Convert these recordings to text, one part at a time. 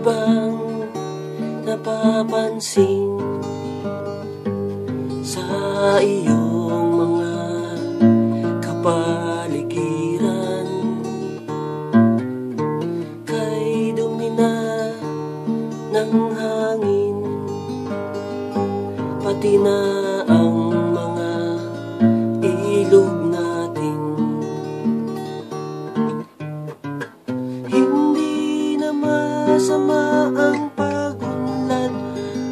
bang napapansin sa iyong mga kapaligiran? Kay dumi na ng hangin, pati na ang mga ilog natin. Hindi na masama ang pag-unlad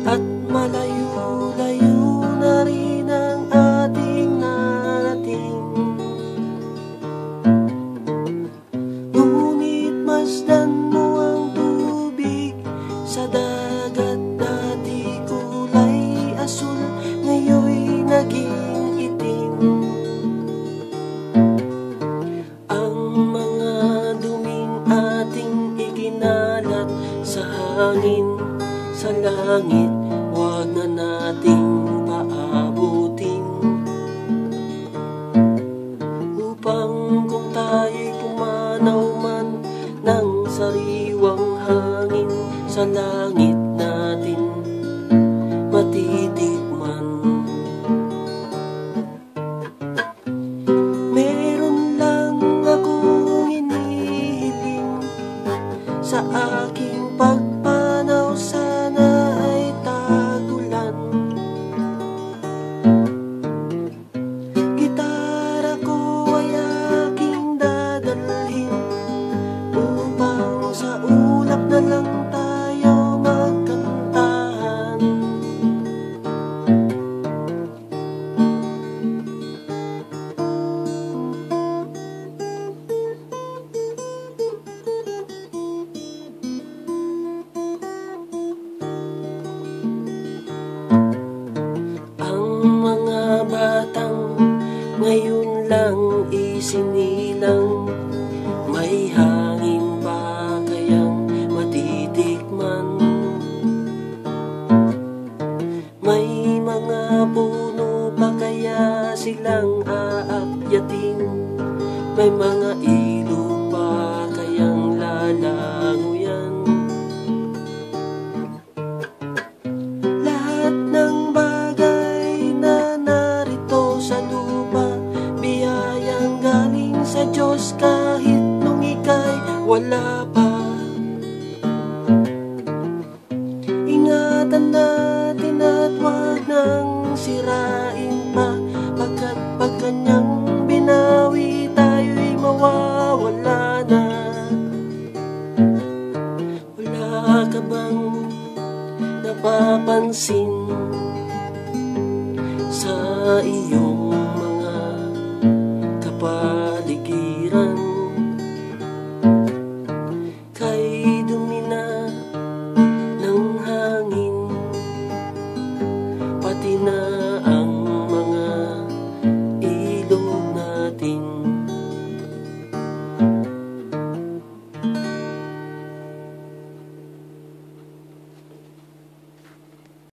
at malayo-layo na rin ang ating narating. Ngunit masdan mo ang tubig sa dagat, dati kulay asul, ngayon'y naging itim. Ang mga duming ating ikinalat sa hangin, sa langit, huwag na nating paabutin, upang kung tayo'y pumanaw man ng sariwang hangin, sa langit natin matitikman. Meron lang akong hinihiling sa aking pagpanaw, sana ay tagulan. Gitara ko ay aking dadalhin, upang sa ulap na lang tayo magkantahan. Ang mga batang ngayon lang isinilang, may hangin pa kayang matitikman? May mga puno pa kaya silang aakyatin? May mga ilog pa kayang lalanguyan? Lahat ng bagay na narito sa lupa, biyayang galing sa Diyos, kahit nung ika'y wala pa. Ingatan natin at huwag nang sirain pa, pagkat pag kanyang binawi, tayo'y mawawala na. Wala ka bang napapansin sa iyong